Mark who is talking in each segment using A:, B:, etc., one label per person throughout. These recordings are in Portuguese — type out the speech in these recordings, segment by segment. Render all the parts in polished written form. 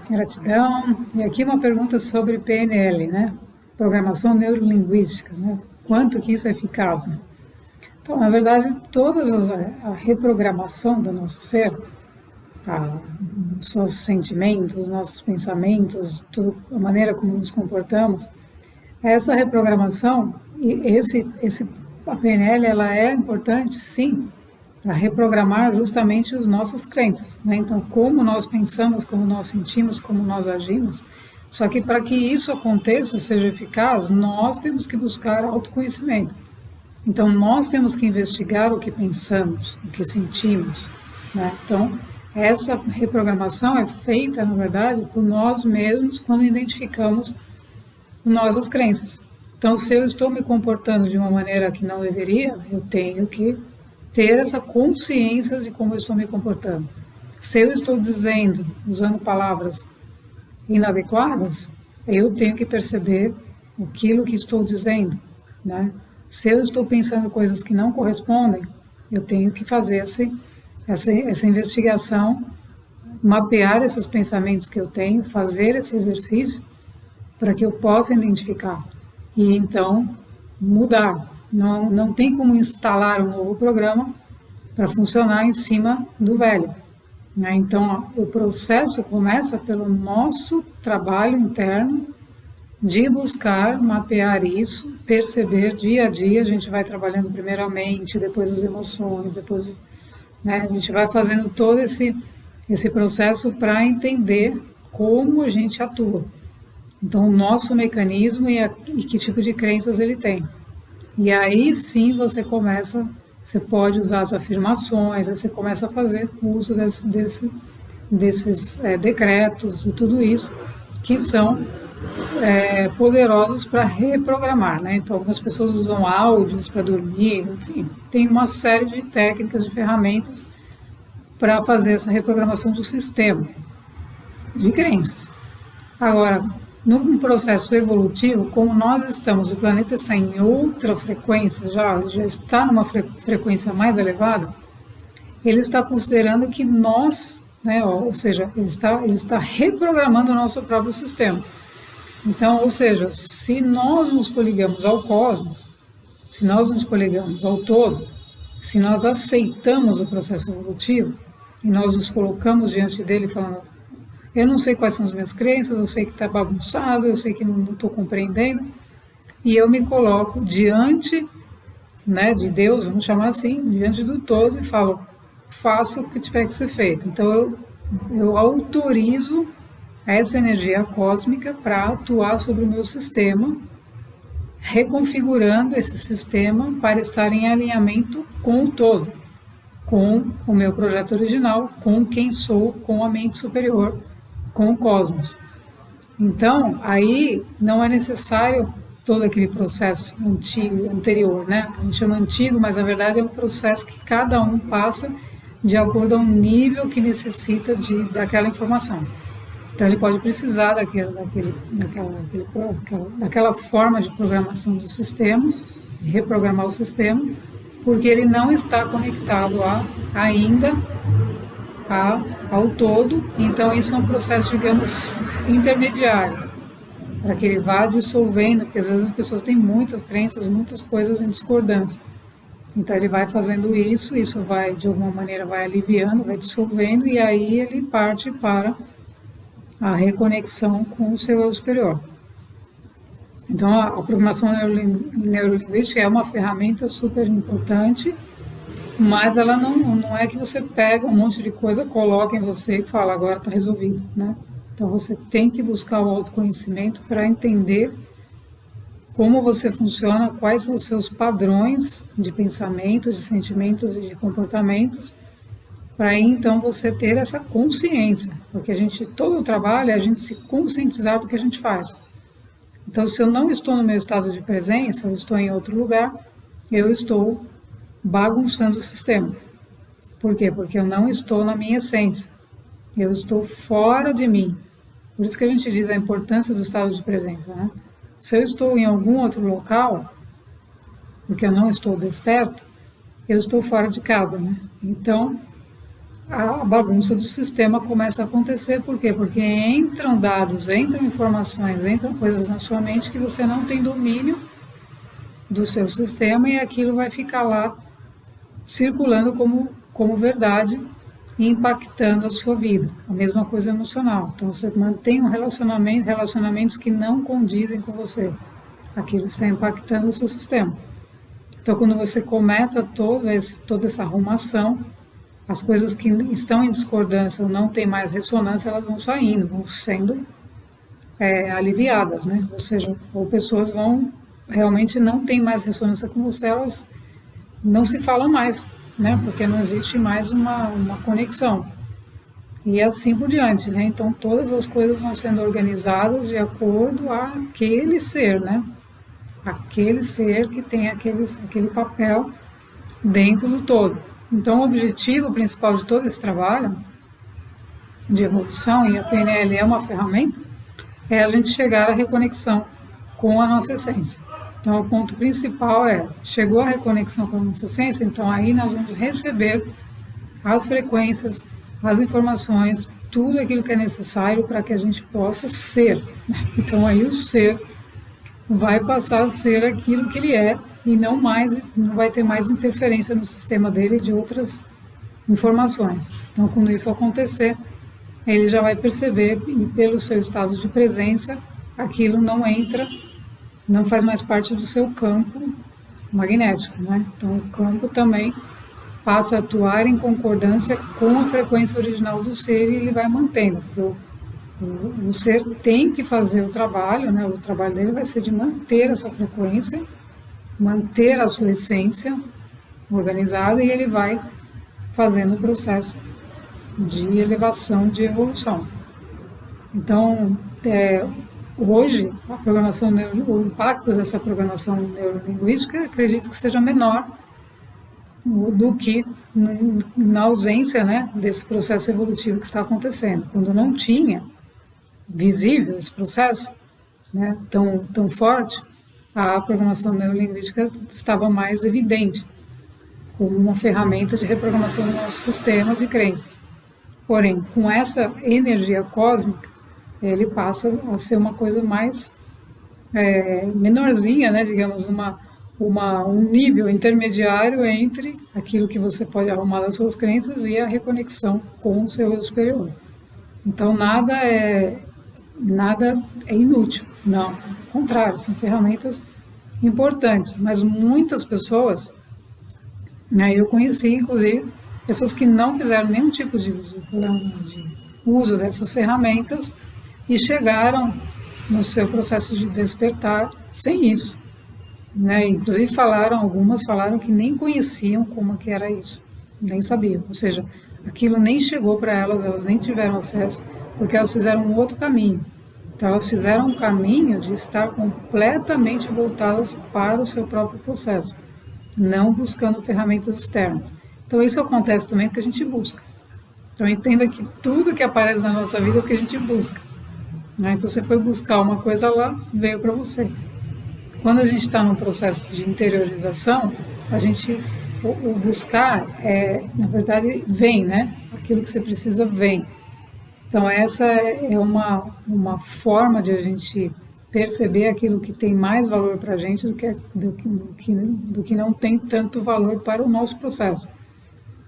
A: Gratidão. E aqui uma pergunta sobre PNL, né? Programação neurolinguística, né? Quanto que isso é eficaz, né? Então, na verdade, a reprogramação do nosso ser, os nossos sentimentos, os nossos pensamentos, a maneira como nos comportamos, essa reprogramação, a PNL, ela é importante, sim, para reprogramar justamente as nossas crenças, né? Então, como nós pensamos, como nós sentimos, como nós agimos. Só que para que isso aconteça, seja eficaz, nós temos que buscar autoconhecimento. Então, nós temos que investigar o que pensamos, o que sentimos, né? Então, essa reprogramação é feita, na verdade, por nós mesmos quando identificamos nossas crenças. Então, se eu estou me comportando de uma maneira que não deveria, eu tenho que ter essa consciência de como eu estou me comportando. Se eu estou dizendo, usando palavras inadequadas, eu tenho que perceber aquilo que estou dizendo, né? Se eu estou pensando coisas que não correspondem, eu tenho que fazer essa investigação, mapear esses pensamentos que eu tenho, fazer esse exercício para que eu possa identificar e então mudar. Não tem como instalar um novo programa para funcionar em cima do velho, né? Então, o processo começa pelo nosso trabalho interno de buscar mapear isso, perceber dia a dia. A gente vai trabalhando primeiramente, depois as emoções, depois, né, a gente vai fazendo todo esse processo para entender como a gente atua. Então, o nosso mecanismo e que tipo de crenças ele tem. E aí sim você pode usar as afirmações, você começa a fazer uso desses decretos e tudo isso, que são poderosos para reprogramar, né? Então, algumas pessoas usam áudios para dormir, enfim, tem uma série de técnicas, de ferramentas para fazer essa reprogramação do sistema de crenças. Agora, num processo evolutivo, como nós estamos, o planeta está em outra frequência, já está numa frequência mais elevada, ele está considerando que nós, né, ou seja, ele está reprogramando o nosso próprio sistema. Então, ou seja, se nós nos coligamos ao cosmos, se nós nos coligamos ao todo, se nós aceitamos o processo evolutivo e nós nos colocamos diante dele falando: eu não sei quais são as minhas crenças, eu sei que está bagunçado, eu sei que não estou compreendendo, e eu me coloco diante, né, de Deus, vamos chamar assim, diante do todo e falo: faça o que tiver que ser feito. Então eu autorizo essa energia cósmica para atuar sobre o meu sistema, reconfigurando esse sistema para estar em alinhamento com o todo, com o meu projeto original, com quem sou, com a mente superior, com o cosmos. Então, aí não é necessário todo aquele processo anterior, né? A gente chama antigo, mas na verdade é um processo que cada um passa de acordo ao nível que necessita daquela informação. Então, ele pode precisar daquela forma de programação do sistema, de reprogramar o sistema, porque ele não está conectado ainda ao todo. Então, isso é um processo, digamos, intermediário, para que ele vá dissolvendo, porque às vezes as pessoas têm muitas crenças, muitas coisas em discordância. Então, ele vai fazendo isso vai, de alguma maneira, vai aliviando, vai dissolvendo, e aí ele parte para a reconexão com o seu eu superior. Então, a programação neurolinguística é uma ferramenta super importante, mas ela não é que você pega um monte de coisa, coloca em você e fala: agora está resolvido, né? Então, você tem que buscar o autoconhecimento para entender como você funciona, quais são os seus padrões de pensamento, de sentimentos e de comportamentos, para aí então você ter essa consciência, porque todo o trabalho é a gente se conscientizar do que a gente faz. Então, se eu não estou no meu estado de presença, eu estou em outro lugar, eu estou bagunçando o sistema. Por quê? Porque eu não estou na minha essência, eu estou fora de mim. Por isso que a gente diz a importância do estado de presença, né? Se eu estou em algum outro local, porque eu não estou desperto, eu estou fora de casa, né? Então, a bagunça do sistema começa a acontecer. Por quê? Porque entram dados, entram informações, entram coisas na sua mente que você não tem domínio do seu sistema e aquilo vai ficar lá circulando como verdade e impactando a sua vida. A mesma coisa emocional. Então você mantém um relacionamentos que não condizem com você. Aquilo está impactando o seu sistema. Então quando você começa toda essa arrumação, as coisas que estão em discordância ou não tem mais ressonância, elas vão saindo, vão sendo aliviadas, né? Ou seja, ou pessoas vão realmente não tem mais ressonância com você, elas não se falam mais, né? Porque não existe mais uma conexão. E assim por diante, né? Então todas as coisas vão sendo organizadas de acordo àquele ser, né? Aquele ser que tem aquele papel dentro do todo. Então o objetivo principal de todo esse trabalho de evolução, e a PNL é uma ferramenta, é a gente chegar à reconexão com a nossa essência. Então, o ponto principal chegou a reconexão com a nossa essência, então aí nós vamos receber as frequências, as informações, tudo aquilo que é necessário para que a gente possa ser. Então, aí o ser vai passar a ser aquilo que ele é e não vai ter mais interferência no sistema dele de outras informações. Então, quando isso acontecer, ele já vai perceber, e pelo seu estado de presença, aquilo não entra, não faz mais parte do seu campo magnético, né? Então o campo também passa a atuar em concordância com a frequência original do ser e ele vai mantendo. O ser tem que fazer o trabalho, né? O trabalho dele vai ser de manter essa frequência, manter a sua essência organizada e ele vai fazendo o processo de elevação, de evolução. Então, hoje, o impacto dessa programação neurolinguística, acredito que seja menor do que na ausência, né, desse processo evolutivo que está acontecendo. Quando não tinha visível esse processo, né, tão forte, a programação neurolinguística estava mais evidente como uma ferramenta de reprogramação do nosso sistema de crenças. Porém, com essa energia cósmica, ele passa a ser uma coisa mais menorzinha, né, digamos, um nível intermediário entre aquilo que você pode arrumar das suas crenças e a reconexão com o seu eu superior. Então, nada é inútil, não, ao contrário, são ferramentas importantes, mas muitas pessoas, né, eu conheci, inclusive, pessoas que não fizeram nenhum tipo de uso dessas ferramentas e chegaram no seu processo de despertar sem isso, né? Inclusive algumas falaram que nem conheciam como que era isso, nem sabiam, ou seja, aquilo nem chegou para elas nem tiveram acesso, porque elas fizeram um outro caminho. Então elas fizeram um caminho de estar completamente voltadas para o seu próprio processo, não buscando ferramentas externas. Então isso acontece também porque a gente busca. Então entenda que tudo que aparece na nossa vida é o que a gente busca. Então você foi buscar uma coisa lá, veio para você. Quando a gente está num processo de interiorização, o buscar na verdade, vem, né? Aquilo que você precisa vem. Então essa é uma forma de a gente perceber aquilo que tem mais valor para a gente do que não tem tanto valor para o nosso processo.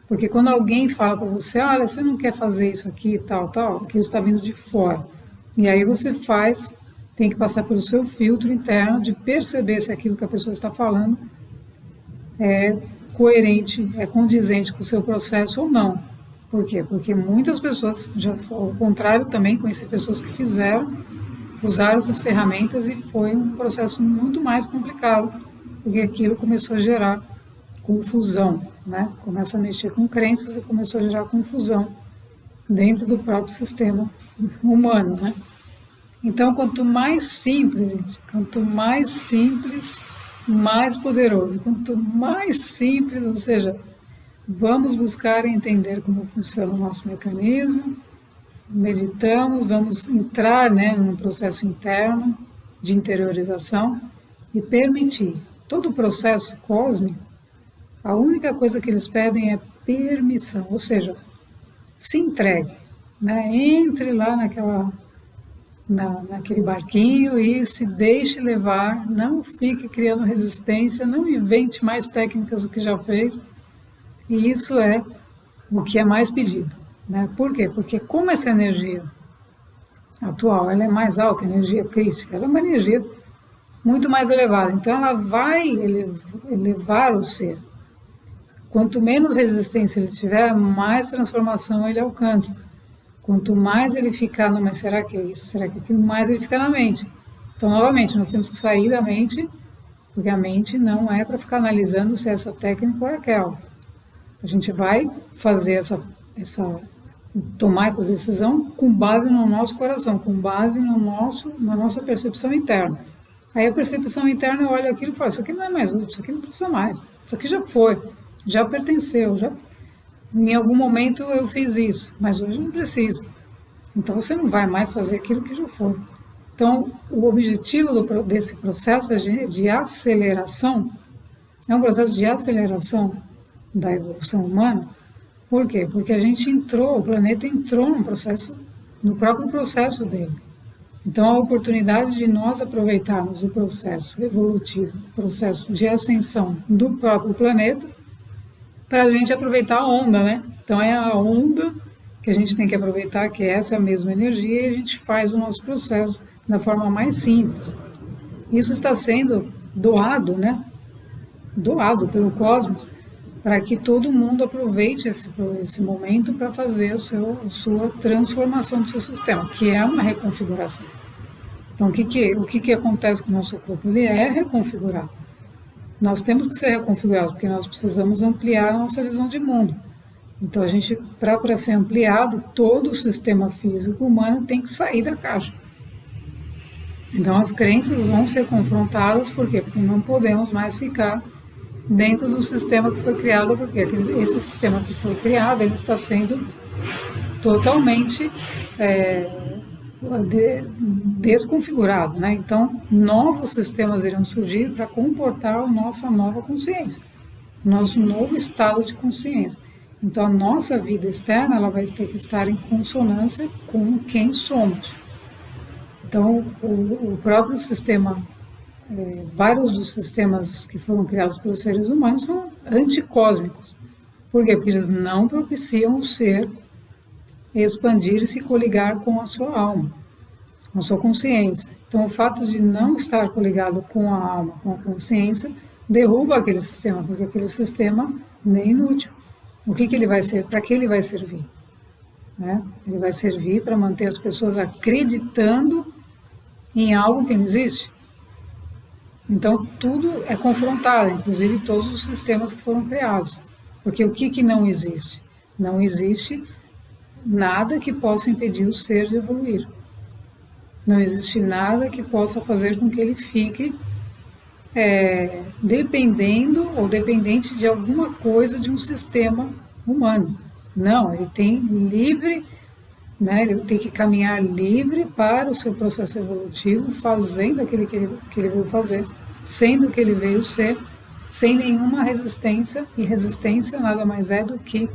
A: Porque quando alguém fala para você, olha, você não quer fazer isso aqui, tal, aquilo está vindo de fora. E aí você tem que passar pelo seu filtro interno de perceber se aquilo que a pessoa está falando é coerente, é condizente com o seu processo ou não. Por quê? Porque muitas pessoas, ao contrário também, conheci pessoas que usaram essas ferramentas e foi um processo muito mais complicado, porque aquilo começou a gerar confusão, né? Começa a mexer com crenças e começou a gerar confusão dentro do próprio sistema humano, né? Então, quanto mais simples, gente, mais poderoso. Quanto mais simples, ou seja, vamos buscar entender como funciona o nosso mecanismo, meditamos, vamos entrar, né, num processo interno de interiorização e permitir. Todo o processo cósmico, a única coisa que eles pedem é permissão, ou seja, se entregue, né? Entre lá naquele barquinho e se deixe levar, não fique criando resistência, não invente mais técnicas do que já fez, e isso é o que é mais pedido, né? Por quê? Porque como essa energia atual, ela é mais alta, energia crística, ela é uma energia muito mais elevada, então ela vai elevar o ser. Quanto menos resistência ele tiver, mais transformação ele alcança. Quanto mais ele ficar no, mas será que é isso? Será que é aquilo? Mais ele fica na mente. Então, novamente, nós temos que sair da mente, porque a mente não é para ficar analisando se é essa técnica ou é aquela. A gente vai fazer tomar essa decisão com base no nosso coração, com base na nossa percepção interna. Aí a percepção interna, eu olho aquilo e falo, isso aqui não é mais útil, isso aqui não precisa mais, isso aqui já foi, já pertenceu, em algum momento eu fiz isso, mas hoje não preciso. Então você não vai mais fazer aquilo que já foi. Então o objetivo desse processo de aceleração, é um processo de aceleração da evolução humana. Por quê? Porque o planeta entrou no próprio processo dele. Então a oportunidade de nós aproveitarmos o processo evolutivo, o processo de ascensão do próprio planeta, para a gente aproveitar a onda, né? Então é a onda que a gente tem que aproveitar, que é essa mesma energia, e a gente faz o nosso processo da forma mais simples. Isso está sendo doado, né? Doado pelo cosmos, para que todo mundo aproveite esse momento para fazer a sua transformação do seu sistema, que é uma reconfiguração. Então, o que acontece com o nosso corpo? Ele é reconfigurado. Nós temos que ser reconfigurados, porque nós precisamos ampliar a nossa visão de mundo. Então, para ser ampliado, todo o sistema físico humano tem que sair da caixa. Então, as crenças vão ser confrontadas, por quê? Porque não podemos mais ficar dentro do sistema que foi criado, porque esse sistema que foi criado, ele está sendo totalmente desconfigurado, né? Então, novos sistemas irão surgir para comportar a nossa nova consciência, nosso novo estado de consciência. Então, a nossa vida externa, ela vai ter que estar em consonância com quem somos. Então, o próprio sistema, vários dos sistemas que foram criados pelos seres humanos são anticósmicos. Por quê? Porque eles não propiciam o ser expandir e se coligar com a sua alma, com a sua consciência. Então, o fato de não estar coligado com a alma, com a consciência, derruba aquele sistema, porque aquele sistema é inútil. O que ele vai ser? Para que ele vai servir? Né? Ele vai servir para manter as pessoas acreditando em algo que não existe. Então, tudo é confrontado, inclusive todos os sistemas que foram criados. Porque o que não existe? Não existe nada que possa impedir o ser de evoluir. Não existe nada que possa fazer com que ele fique dependendo ou dependente de alguma coisa de um sistema humano. Não, ele tem livre, né, ele tem que caminhar livre para o seu processo evolutivo, fazendo aquilo que ele veio fazer, sendo o que ele veio ser, sem nenhuma resistência, e resistência nada mais é do que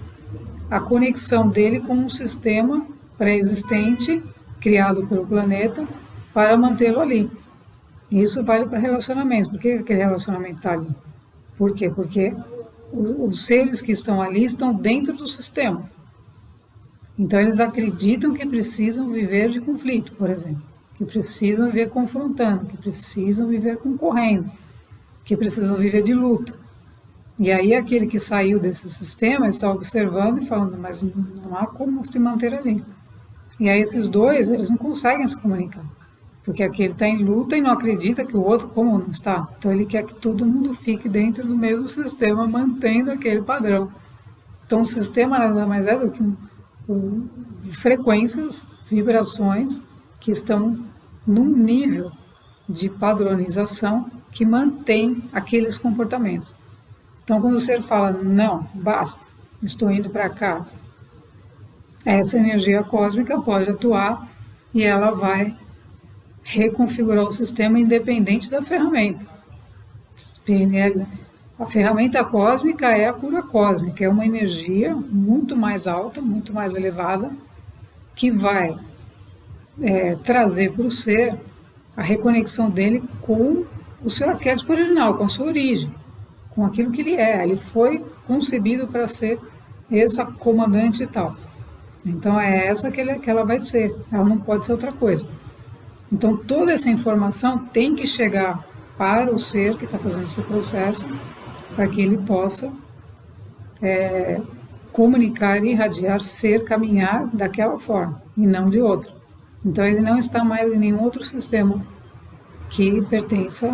A: a conexão dele com um sistema pré-existente, criado pelo planeta, para mantê-lo ali. Isso vale para relacionamentos. Por que aquele relacionamento está ali? Por quê? Porque os seres que estão ali estão dentro do sistema. Então eles acreditam que precisam viver de conflito, por exemplo, que precisam viver confrontando, que precisam viver concorrendo, que precisam viver de luta. E aí aquele que saiu desse sistema está observando e falando, mas não há como se manter ali. E aí esses dois, eles não conseguem se comunicar, porque aquele está em luta e não acredita que o outro como não está. Então ele quer que todo mundo fique dentro do mesmo sistema, mantendo aquele padrão. Então o sistema nada mais é do que frequências, vibrações que estão num nível de padronização que mantém aqueles comportamentos. Então, quando o ser fala, não, basta, estou indo para casa, essa energia cósmica pode atuar e ela vai reconfigurar o sistema independente da ferramenta. PNL, A ferramenta cósmica é a cura cósmica, é uma energia muito mais alta, muito mais elevada, que vai trazer para o ser a reconexão dele com o seu arquétipo original, com a sua origem, com aquilo que ele é. Ele foi concebido para ser essa comandante e tal. Então é essa que ela vai ser, ela não pode ser outra coisa. Então toda essa informação tem que chegar para o ser que está fazendo esse processo, para que ele possa comunicar, irradiar, ser, caminhar daquela forma e não de outra. Então ele não está mais em nenhum outro sistema que pertença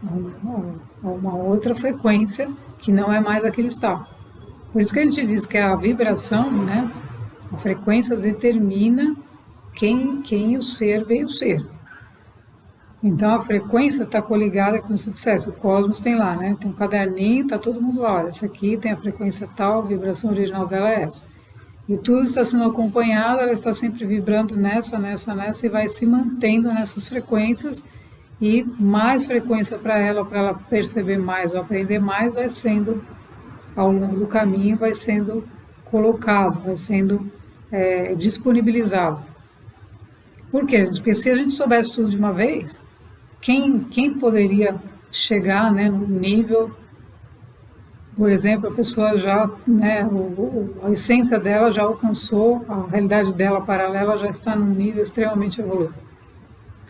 A: a uma outra frequência que não é mais a que ele está. Por isso que a gente diz que a vibração, né, a frequência determina quem o ser veio ser. Então a frequência está coligada, como se dissesse, o cosmos tem lá, né? Tem um caderninho, está todo mundo lá, olha, essa aqui tem a frequência tal, a vibração original dela é essa. E tudo está sendo acompanhado, ela está sempre vibrando nessa, e vai se mantendo nessas frequências, e mais frequência para ela perceber mais ou aprender mais, vai sendo, ao longo do caminho, vai sendo colocado, vai sendo disponibilizado. Por quê? Porque se a gente soubesse tudo de uma vez, quem poderia chegar, né, no nível, por exemplo, a pessoa já, né, a essência dela já alcançou, a realidade dela paralela já está num nível extremamente evoluído.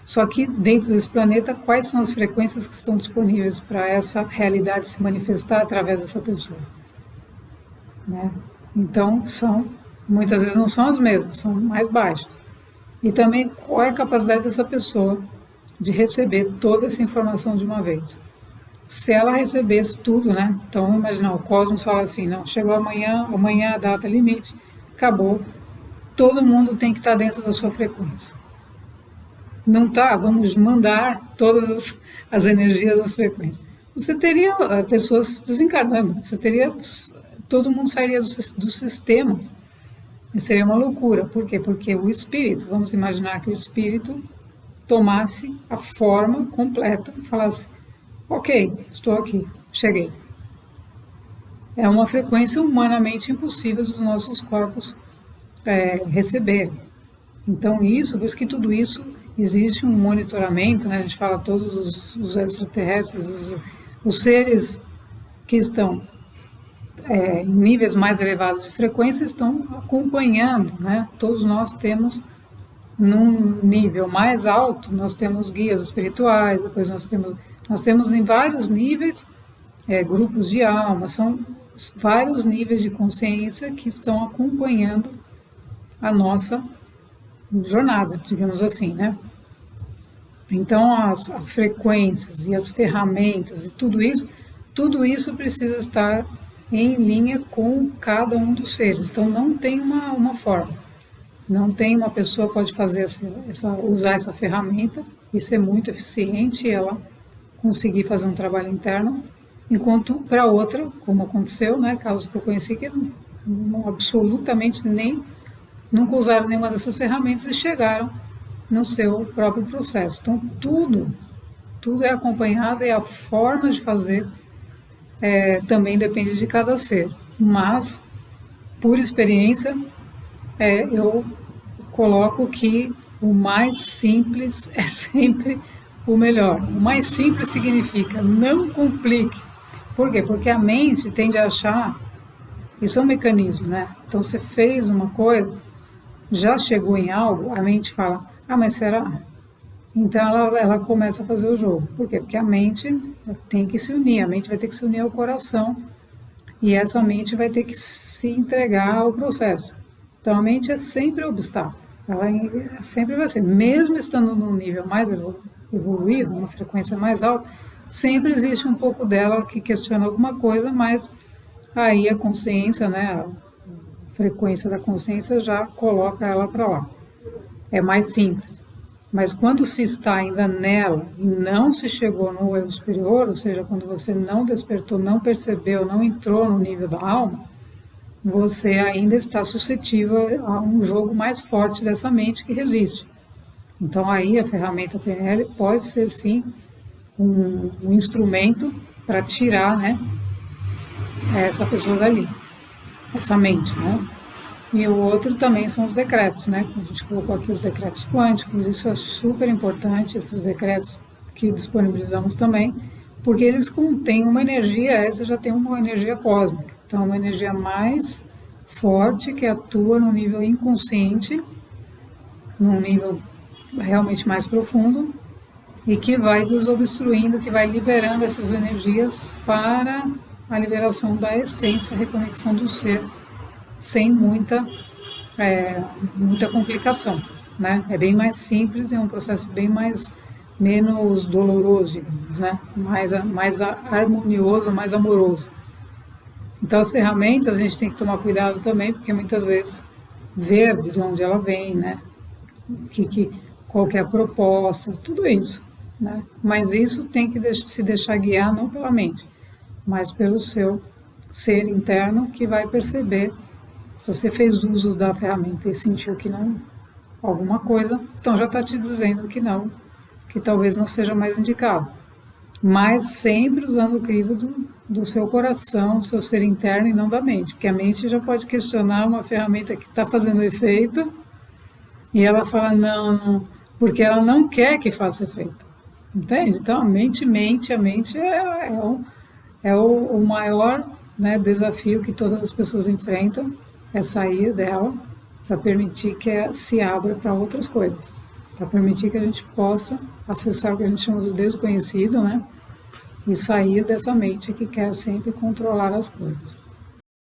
A: Só que dentro desse planeta, quais são as frequências que estão disponíveis para essa realidade se manifestar através dessa pessoa? Né? Então, muitas vezes não são as mesmas, são mais baixas. E também qual é a capacidade dessa pessoa de receber toda essa informação de uma vez. Se ela recebesse tudo, né? Então, imagina, o cosmos fala assim, não, chegou amanhã é a data limite, acabou, todo mundo tem que estar dentro da sua frequência. Não tá, vamos mandar todas as energias das frequências. Você teria pessoas desencarnando, todo mundo sairia dos sistemas. E seria uma loucura. Por quê? Porque o espírito, vamos imaginar que o espírito tomasse a forma completa e falasse, ok, estou aqui, cheguei. É uma frequência humanamente impossível dos nossos corpos receberem. Então por isso que tudo isso existe um monitoramento, né? A gente fala todos os extraterrestres, os seres que estão em níveis mais elevados de frequência estão acompanhando, né? Todos nós temos, num nível mais alto, nós temos guias espirituais, depois nós temos em vários níveis grupos de alma, são vários níveis de consciência que estão acompanhando a nossa jornada, digamos assim, né? Então as frequências e as ferramentas e tudo isso precisa estar em linha com cada um dos seres. Então não tem uma forma, não tem uma pessoa que pode fazer usar essa ferramenta e ser muito eficiente e ela conseguir fazer um trabalho interno, enquanto para outra, como aconteceu, né, casos que eu conheci que absolutamente nunca usaram nenhuma dessas ferramentas e chegaram no seu próprio processo. Então tudo é acompanhado e a forma de fazer também depende de cada ser, mas por experiência eu coloco que o mais simples é sempre o melhor. O mais simples significa não complique. Por quê? Porque a mente tende a achar, isso é um mecanismo, né? Então você fez uma coisa, já chegou em algo, a mente fala, mas será? Então ela começa a fazer o jogo. Por quê? Porque a mente tem que se unir, a mente vai ter que se unir ao coração e essa mente vai ter que se entregar ao processo. Então a mente é sempre obstáculo, ela sempre vai ser, mesmo estando num nível mais evoluído, numa frequência mais alta, sempre existe um pouco dela que questiona alguma coisa, mas aí a consciência, né, a frequência da consciência já coloca ela para lá. É mais simples. Mas quando se está ainda nela e não se chegou no eu superior, ou seja, quando você não despertou, não percebeu, não entrou no nível da alma, você ainda está suscetível a um jogo mais forte dessa mente que resiste. Então aí a ferramenta PNL pode ser sim um instrumento para tirar, né, essa pessoa dali, essa mente, né? E o outro também são os decretos, né? A gente colocou aqui os decretos quânticos, isso é super importante, esses decretos que disponibilizamos também, porque eles contêm uma energia, essa já tem uma energia cósmica, então uma energia mais forte que atua no nível inconsciente, num nível realmente mais profundo, e que vai desobstruindo, que vai liberando essas energias para a liberação da essência, a reconexão do ser, sem muita complicação, né? É bem mais simples, é um processo bem menos doloroso, digamos, né? Mais harmonioso, mais amoroso. Então as ferramentas a gente tem que tomar cuidado também, porque muitas vezes ver de onde ela vem, né? Qual que é a proposta, tudo isso, né? Mas isso tem que se deixar guiar não pela mente, mas pelo seu ser interno, que vai perceber se você fez uso da ferramenta e sentiu que não, alguma coisa, então já está te dizendo que não, que talvez não seja mais indicado. Mas sempre usando o crivo do seu coração, do seu ser interno e não da mente, porque a mente já pode questionar uma ferramenta que está fazendo efeito e ela fala não, porque ela não quer que faça efeito, entende? Então a mente é o maior, né, desafio que todas as pessoas enfrentam, é sair dela para permitir que se abra para outras coisas, para permitir que a gente possa acessar o que a gente chama de desconhecido, né? E sair dessa mente que quer sempre controlar as coisas.